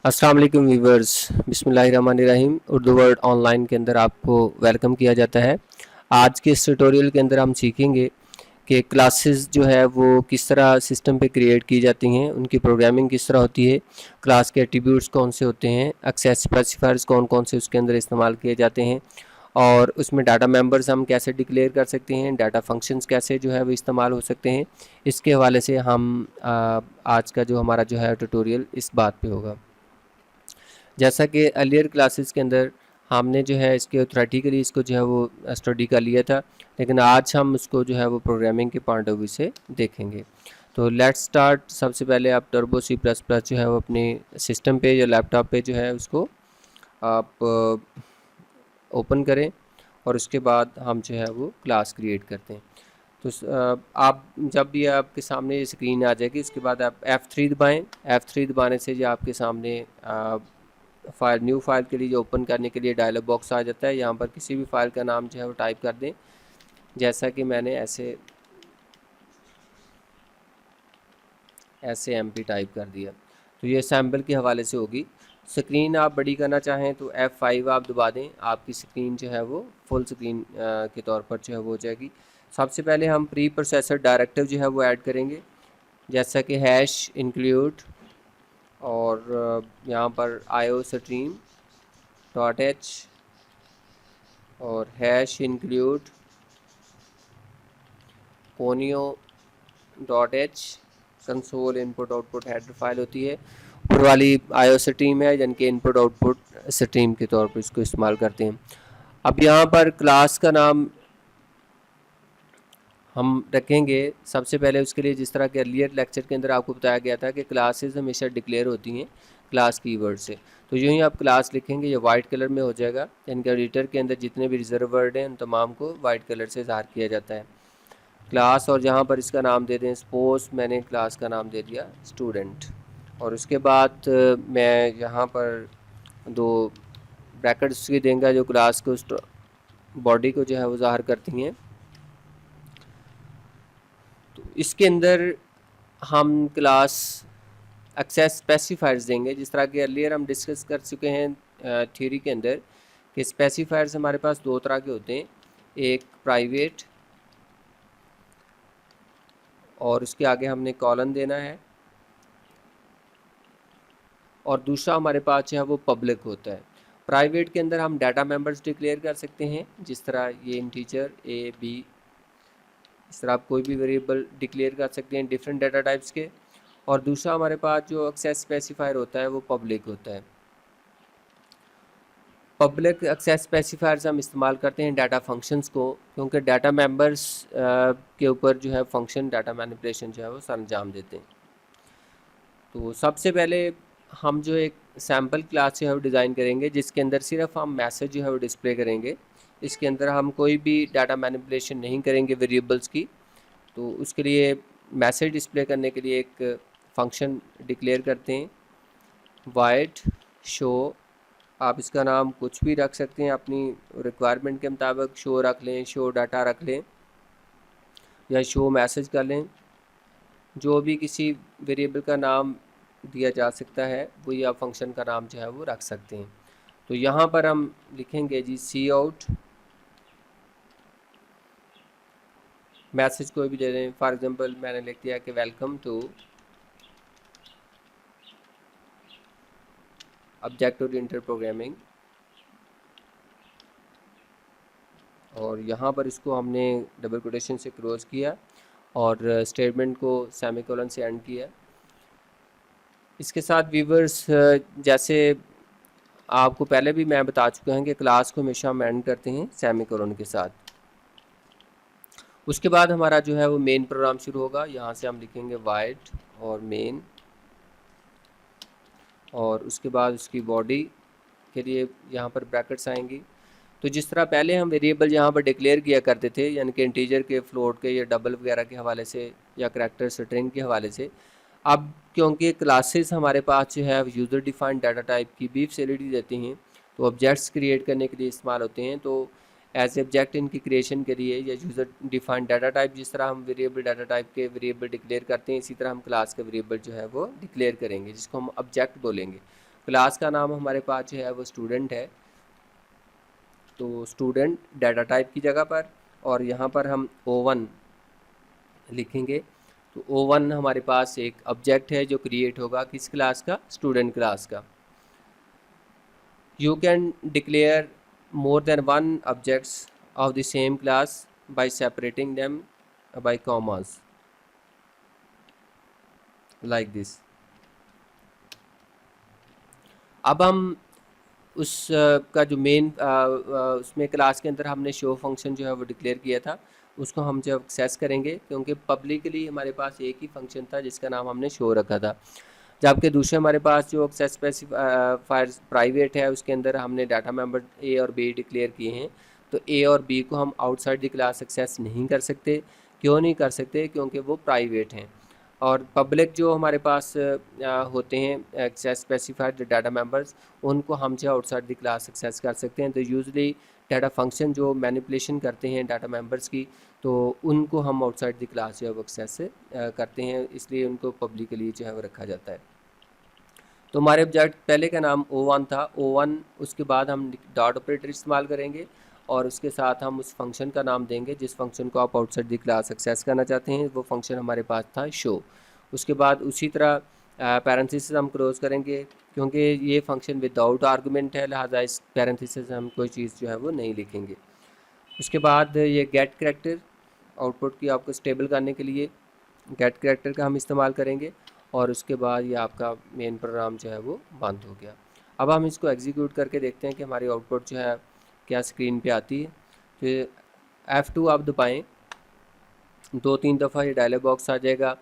अस्सलाम वालेकुम व्यूवर्स। बिस्मिल्लाहिर्रहमानिर्रहीम। उर्दू वर्ड ऑनलाइन के अंदर आपको वेलकम किया जाता है। आज के इस ट्यूटोरियल के अंदर हम सीखेंगे कि क्लासेस जो है वो किस तरह सिस्टम पे क्रिएट की जाती हैं, उनकी प्रोग्रामिंग किस तरह होती है, क्लास के एट्रीब्यूट्स कौन से होते हैं, एक्सेस स्पेसिफायर्स कौन कौन से उसके अंदर इस्तेमाल किए जाते हैं, और उसमें डाटा मेंबर्स हम कैसे डिक्लेयर कर सकते हैं, डाटा फंक्शंस कैसे जो है वो इस्तेमाल हो सकते हैं। इसके हवाले से हम आज का जो हमारा जो है ट्यूटोरियल इस बात पे होगा। जैसा कि अर्लियर क्लासेस के अंदर हमने जो है इसके थ्योरेटिकली इसको जो है वो स्टडी कर लिया था, लेकिन आज हम उसको जो है वो प्रोग्रामिंग के पॉइंट ऑफ व्यू से देखेंगे। तो लेट्स स्टार्ट। सबसे पहले आप टर्बो सी प्लस प्लस जो है वो अपने सिस्टम पे या लैपटॉप पे जो है उसको आप ओपन करें, और उसके बाद हम जो है वो क्लास क्रिएट करते हैं। तो आप जब भी आपके सामने ये स्क्रीन आ जाएगी, उसके बाद आप F3 दबाएं। F3 दबाने से जो आपके सामने फाइल, न्यू फाइल के लिए जो ओपन करने के लिए डायलॉग बॉक्स आ जाता है। यहाँ पर किसी भी फाइल का नाम जो है वो टाइप कर दें, जैसा कि मैंने ऐसे MP टाइप कर दिया। तो ये सैम्पल के हवाले से होगी। स्क्रीन आप बड़ी करना चाहें तो F5 आप दबा दें, आपकी स्क्रीन जो है वो फुल स्क्रीन के तौर पर जो है वो हो जाएगी। सबसे पहले हम प्री प्रोसेसर डायरेक्टिव जो है वो ऐड करेंगे, जैसा कि हैश इंक्लूड, और यहाँ पर IO stream.h और hash include conio.h। Console input output header file होती है। ऊपर वाली IO स्ट्रीम है, यानी कि इनपुट आउटपुट स्ट्रीम के तौर पर इसको इस्तेमाल करते हैं। अब यहाँ पर क्लास का नाम हम रखेंगे सबसे पहले। उसके लिए जिस तरह के अर्लियर लेक्चर के अंदर आपको बताया गया था कि क्लासेस हमेशा डिक्लेयर होती हैं क्लास कीवर्ड से। तो यूँ ही आप क्लास लिखेंगे, ये वाइट कलर में हो जाएगा, यानी कि एडिटर के अंदर जितने भी रिजर्व वर्ड हैं उन तमाम को वाइट कलर से ज़ाहिर किया जाता है क्लास। और यहाँ पर इसका नाम दे दें, सपोज मैंने क्लास का नाम दे दिया स्टूडेंट। और उसके बाद मैं यहाँ पर दो ब्रैकेट्स की देंगे जो क्लास को बॉडी को जो है वो ज़ाहिर करती हैं। तो इसके अंदर हम क्लास एक्सेस स्पेसिफायर्स देंगे, जिस तरह के अर्लियर हम डिस्कस कर चुके हैं थ्योरी के अंदर कि स्पेसिफायर्स हमारे पास दो तरह के होते हैं, एक प्राइवेट और उसके आगे हमने कॉलन देना है, और दूसरा हमारे पास जो है वो पब्लिक होता है। प्राइवेट के अंदर हम डाटा मेंबर्स डिक्लेयर कर सकते हैं, जिस तरह ये इंटीजर A, B, इस तरह आप कोई भी वेरिएबल डिक्लेयर कर सकते हैं डिफरेंट डाटा टाइप्स के। और दूसरा हमारे पास जो एक्सेस स्पेसिफायर होता है वो पब्लिक होता है। पब्लिक एक्सेस स्पेसिफायर्स हम इस्तेमाल करते हैं डाटा फंक्शंस को, क्योंकि डाटा मेंबर्स के ऊपर जो है फंक्शन डाटा मैनिपुलेशन जो है वो सरंजाम देते हैं। तो सबसे पहले हम जो एक सैम्पल क्लास जो है वो डिज़ाइन करेंगे, जिसके अंदर सिर्फ हम मैसेज जो है वो डिस्प्ले करेंगे। इसके अंदर हम कोई भी डाटा मैनिपुलेशन नहीं करेंगे वेरिएबल्स की। तो उसके लिए मैसेज डिस्प्ले करने के लिए एक फंक्शन डिक्लेयर करते हैं, वाइड शो। आप इसका नाम कुछ भी रख सकते हैं अपनी रिक्वायरमेंट के मुताबिक, शो रख लें, शो डाटा रख लें, या शो मैसेज कर लें। जो भी किसी वेरिएबल का नाम दिया जा सकता है वही आप फंक्शन का नाम जो है वो रख सकते हैं। तो यहाँ पर हम लिखेंगे जी सी आउट, मैसेज कोई भी दे दें। फॉर एग्जांपल मैंने लिख दिया कि welcome to object oriented programming, और यहाँ पर इसको हमने डबल कोटेशन से क्लोज किया और स्टेटमेंट को सेमीकोलन से एंड किया। इसके साथ व्यूवर्स, जैसे आपको पहले भी मैं बता चुका हूँ कि क्लास को हमेशा हम एंड करते हैं सेमीकोलन के साथ। उसके बाद हमारा जो है वो मेन प्रोग्राम शुरू होगा। यहाँ से हम लिखेंगे वाइड और मेन, और उसके बाद उसकी बॉडी के लिए यहाँ पर ब्रैकेट्स आएंगी। तो जिस तरह पहले हम वेरिएबल यहाँ पर डिक्लेयर किया करते थे, यानी कि इंटीजर के, फ्लोट के, या डबल वगैरह के हवाले से, या करैक्टर स्ट्रिंग के हवाले से, अब क्योंकि क्लासेस हमारे पास जो है यूज़र डिफाइंड डाटा टाइप की भी फैसिलिटी देती हैं, तो ऑब्जेक्ट्स क्रिएट करने के लिए इस्तेमाल होते हैं। तो एज ऑब्जेक्ट इनकी क्रिएशन के लिए, या यूज़र डिफाइंड डाटा टाइप, जिस तरह हम वेरिएबल डाटा टाइप के वेरिएबल डिक्लेयर करते हैं, इसी तरह हम क्लास के वेरिएबल जो है वो डिक्लेयर करेंगे, जिसको हम ऑब्जेक्ट बोलेंगे। क्लास का नाम हमारे पास जो है वो स्टूडेंट है, तो स्टूडेंट डाटा टाइप की जगह पर, और यहाँ पर हम O1 लिखेंगे। तो O1 हमारे पास एक ऑब्जेक्ट है जो क्रिएट होगा किस क्लास का, स्टूडेंट क्लास का। You can declare more than one objects of the same class by separating them by commas like this। अब हम उस का जो मेन उसमें क्लास के अंदर हमने शो फंक्शन जो है वो डिक्लेयर किया था, उसको हम जब एक्सेस करेंगे, क्योंकि पब्लिकली हमारे पास एक ही फंक्शन था जिसका नाम हमने शो रखा था, जबकि दूसरे हमारे पास जो एक्सेस स्पेसिफायर प्राइवेट है उसके अंदर हमने डाटा मेंबर ए और बी डिक्लेयर किए हैं। तो ए और बी को हम आउटसाइड द क्लास एक्सेस नहीं कर सकते। क्यों नहीं कर सकते? क्योंकि वो प्राइवेट हैं। और पब्लिक जो हमारे पास होते हैं एक्सेस स्पेसिफाइड डाटा मेंबर्स, उनको हम जो आउटसाइड द क्लास एक्सेस कर सकते हैं। तो यूजली डाटा फंक्शन जो मैनिपुलेशन करते हैं डाटा मेंबर्स की, तो उनको हम आउटसाइड द क्लास जो है वो एक्सेस करते हैं, इसलिए उनको पब्लिकली जो है वो रखा जाता है। तो हमारे ऑब्जेक्ट पहले का नाम O1 था, O1 उसके बाद हम डॉट ऑपरेटर इस्तेमाल करेंगे और उसके साथ हम उस फंक्शन का नाम देंगे जिस फंक्शन को आप आउटसाइड द क्लास एक्सेस करना चाहते हैं। वो फंक्शन हमारे पास था शो। उसके बाद उसी तरह पैरेंथेसिस हम क्लोज करेंगे, क्योंकि ये फंक्शन विदाउट आर्गूमेंट है, लिहाजा इस पैरेंथेसिस हम कोई चीज़ जो है वो नहीं लिखेंगे। उसके बाद ये गेट करैक्टर, आउटपुट की आपको स्टेबल करने के लिए गेट करैक्टर का हम इस्तेमाल करेंगे, और उसके बाद ये आपका मेन प्रोग्राम जो है वो बंद हो गया। अब हम इसको एग्जीक्यूट करके देखते हैं कि हमारी आउटपुट जो है क्या स्क्रीन पे आती है। फिर F2 आप दबाएँ, 2-3 दफ़ा ये डायलॉग बॉक्स आ जाएगा।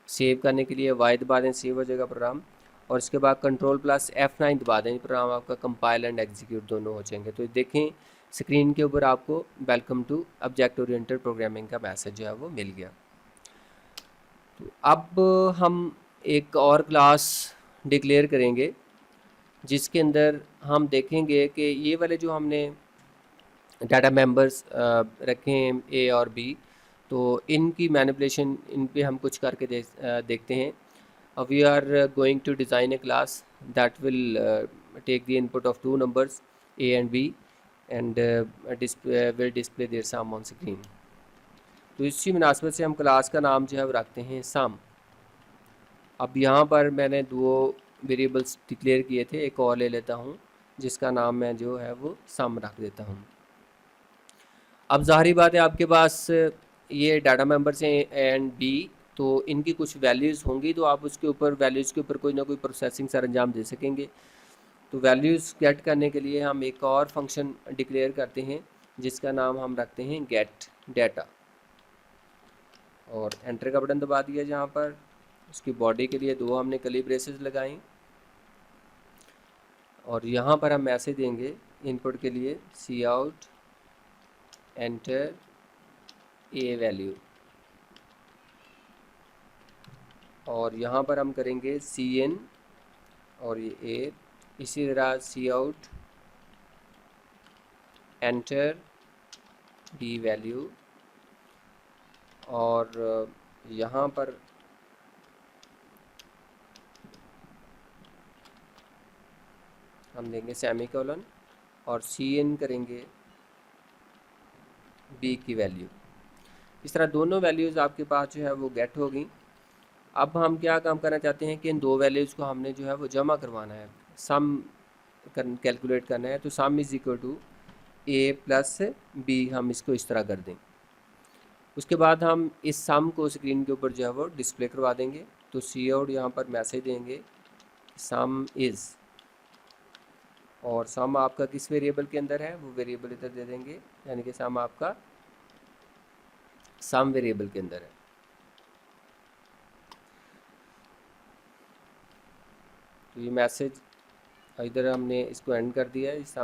सेव करने के लिए Y दबा दें, सेव हो जाएगा प्रोग्राम, और इसके बाद Ctrl+F9 दबा दें, प्रोग्राम आपका कंपाइल एंड एग्जीक्यूट दोनों हो जाएंगे। तो देखें स्क्रीन के ऊपर आपको welcome to object oriented programming का मैसेज जो है वो मिल गया। तो अब हम एक और क्लास डिक्लेयर करेंगे जिसके अंदर हम देखेंगे कि ये वाले जो हमने डाटा मेंबर्स रखे हैं ए और बी, तो इनकी मैनिपुलेशन इन पे हम कुछ करके देखते हैं। We are going to design a class that will take the input of 2 numbers A and B and will display their sum on screen. तो इसी मुनासबत से हम क्लास का नाम जो है वो रखते हैं सम। अब यहाँ पर मैंने 2 वेरिएबल्स डिक्लेयर किए थे, एक और ले लेता हूँ जिसका नाम मैं जो है वो सम रख देता हूँ। अब ज़ाहिर बात है आपके पास ये डाटा मेंबर्स हैं ए एंड बी, तो इनकी कुछ वैल्यूज़ होंगी, तो आप उसके ऊपर वैल्यूज़ के ऊपर कोई ना कोई प्रोसेसिंग सर अंजाम दे सकेंगे। तो वैल्यूज़ गेट करने के लिए हम एक और फंक्शन डिक्लेयर करते हैं जिसका नाम हम रखते हैं गेट डाटा, और एंटर का बटन दबा दिया। जहाँ पर उसकी बॉडी के लिए 2 हमने कर्ली ब्रेसेस लगाई, और यहाँ पर हम मैसेज देंगे इनपुट के लिए सी आउट एंटर ए वैल्यू, और यहाँ पर हम करेंगे CN और ये ए, इसी तरह सी आउट एंटर डी वैल्यू, और यहाँ पर हम देंगे सेमीकोलन और CN करेंगे बी की वैल्यू। इस तरह दोनों वैल्यूज़ आपके पास जो है वो गेट हो गई। अब हम क्या काम करना चाहते हैं कि इन 2 वैल्यूज़ को हमने जो है वो जमा करवाना है, सम कैलकुलेट करना है। तो sum is equal to A plus B, हम इसको इस तरह कर दें। उसके बाद हम इस सम को स्क्रीन के ऊपर जो है वो डिस्प्ले करवा देंगे। तो सी आउट यहाँ पर मैसेज देंगे सम इज़, और सम आपका किस वेरिएबल के अंदर है वो वेरिएबल इधर दे देंगे, यानी कि सम आपका सम वेरिएबल के अंदर है। तो ये मैसेज इधर हमने इसको एंड कर दिया है, इस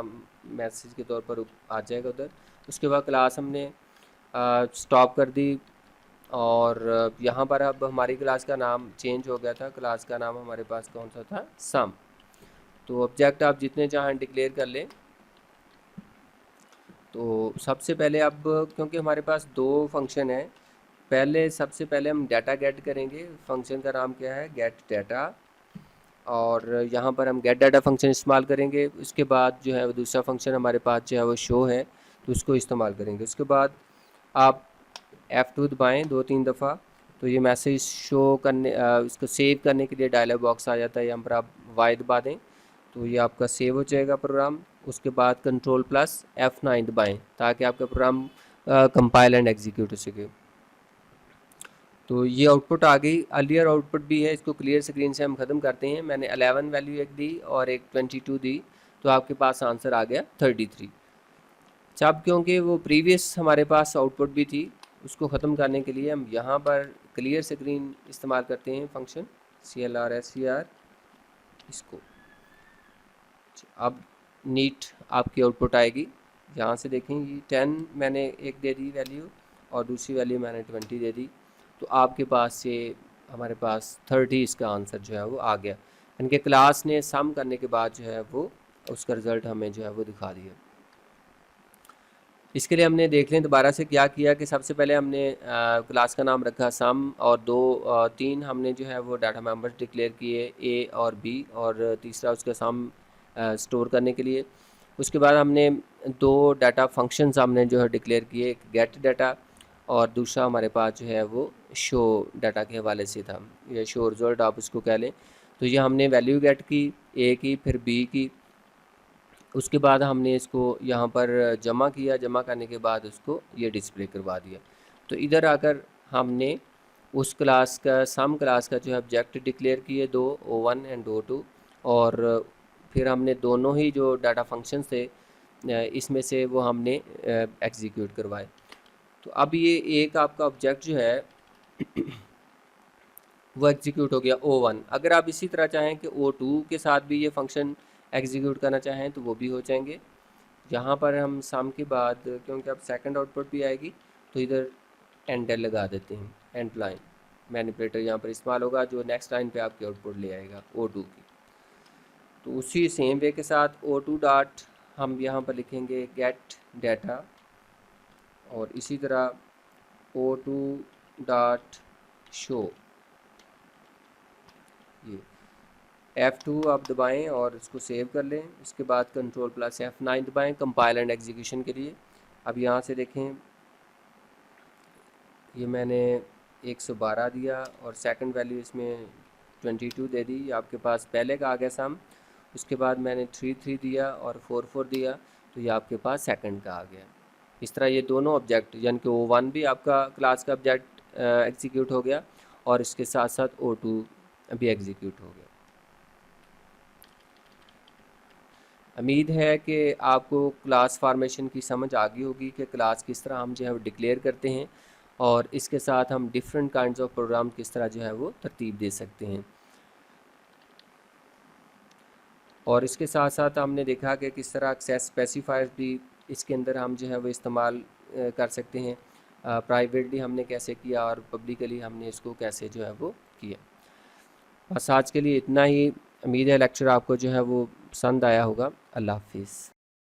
मैसेज के तौर पर आ जाएगा उधर। उसके बाद क्लास हमने स्टॉप कर दी, और यहाँ पर अब हमारी क्लास का नाम चेंज हो गया था। क्लास का नाम हमारे पास कौन सा था? सम। तो ऑब्जेक्ट आप जितने चाहें डिक्लेयर कर लें। तो सबसे पहले अब क्योंकि हमारे पास 2 फंक्शन हैं, सबसे पहले हम डाटा गेट करेंगे। फंक्शन का नाम क्या है? Gate data. और यहाँ पर हम गेट डाटा फंक्शन इस्तेमाल करेंगे। उसके बाद जो है वो दूसरा फंक्शन हमारे पास जो है वो शो है, तो उसको इस्तेमाल करेंगे। उसके बाद आप F2 दबाएं 2-3 दफ़ा, तो ये मैसेज शो करने इसको सेव करने के लिए डायलॉग बॉक्स आ जाता है। यहाँ पर आप Y दबा दें तो ये आपका सेव हो जाएगा प्रोग्राम। उसके बाद कंट्रोल प्लस F9 दबाएं ताकि आपका प्रोग्राम कंपाइल एंड एग्जीक्यूट हो सके। तो ये आउटपुट आ गई। अर्लियर आउटपुट भी है, इसको क्लियर स्क्रीन से हम ख़त्म करते हैं। मैंने 11 वैल्यू एक दी और एक 22 दी, तो आपके पास आंसर आ गया 33। अच्छा, अब क्योंकि वो प्रीवियस हमारे पास आउटपुट भी थी, उसको ख़त्म करने के लिए हम यहाँ पर क्लियर स्क्रीन इस्तेमाल करते हैं फंक्शन CLR इसको। अब नीट आपकी आउटपुट आएगी। यहाँ से देखें, ये 10 मैंने एक दे दी वैल्यू और दूसरी वैल्यू मैंने 20 दे दी, तो आपके पास ये हमारे पास 30 इसका आंसर जो है वो आ गया। इनके क्लास ने सम करने के बाद जो है वो उसका रिज़ल्ट हमें जो है वो दिखा दिया। इसके लिए हमने देख लें दोबारा से क्या किया कि सबसे पहले हमने क्लास का नाम रखा सम, और 3 हमने जो है वो डाटा मेंबर्स डिक्लेयर किए A और B, और तीसरा उसका सम स्टोर करने के लिए। उसके बाद हमने 2 डाटा फंक्शंस हमने जो है डिक्लेयर किए, एक गेट डाटा और दूसरा हमारे पास जो है वो शो डाटा के हवाले से था, या शो रिजल्ट आप उसको कह लें। तो ये हमने वैल्यू गेट की A की, फिर B की। उसके बाद हमने इसको यहाँ पर जमा किया, जमा करने के बाद उसको ये डिस्प्ले करवा दिया। तो इधर आकर हमने उस क्लास का सम क्लास का जो है ऑब्जेक्ट डिक्लेयर किए 2, O1 एंड O2, और फिर हमने दोनों ही जो डाटा फंक्शन थे इसमें से वो हमने एग्जीक्यूट करवाए। तो अब ये एक आपका ऑब्जेक्ट जो है वो एग्जीक्यूट हो गया O1। अगर आप इसी तरह चाहें कि O2 के साथ भी ये फंक्शन एग्जीक्यूट करना चाहें तो वो भी हो जाएंगे। यहाँ पर हम सम के बाद, क्योंकि अब सेकंड आउटपुट भी आएगी, तो इधर एंड लगा देते हैं, एंड लाइन मैनिपुलेटर यहाँ पर इस्तेमाल होगा जो नेक्स्ट लाइन पे आपकी आउटपुट ले आएगा O2 की। तो उसी सेम वे के साथ O2 डॉट हम यहाँ पर लिखेंगे गेट डाटा, और इसी तरह O2 डॉट शो। ये F2 आप दबाएं और इसको सेव कर लें। उसके बाद कंट्रोल प्लस F9 दबाएं कंपाइल एंड एग्जीक्यूशन के लिए। अब यहाँ से देखें, ये मैंने 112 दिया और सेकंड वैल्यू इसमें 22 दे दी, आपके पास पहले का आ गया सम। उसके बाद मैंने 33 दिया और 44 दिया, तो ये आपके पास सेकंड का आ गया। इस तरह ये दोनों ऑब्जेक्ट, यानी कि O1 भी आपका क्लास का ऑब्जेक्ट एग्जीक्यूट हो गया और इसके साथ साथ O2 भी एग्जीक्यूट हो गया। उम्मीद है कि आपको क्लास फार्मेशन की समझ आ गई होगी कि क्लास किस तरह हम जो है वो डिक्लेयर करते हैं, और इसके साथ हम डिफरेंट काइंड्स ऑफ प्रोग्राम किस तरह जो है वो तरतीब दे सकते हैं। और इसके साथ साथ हमने देखा कि किस तरह एक्सेस स्पेसिफायर्स भी इसके अंदर हम जो है वो इस्तेमाल कर सकते हैं। प्राइवेटली हमने कैसे किया और पब्लिकली हमने इसको कैसे जो है वो किया। बस आज के लिए इतना ही। उम्मीद है लेक्चर आपको जो है वो पसंद आया होगा। अल्लाह हाफिज़।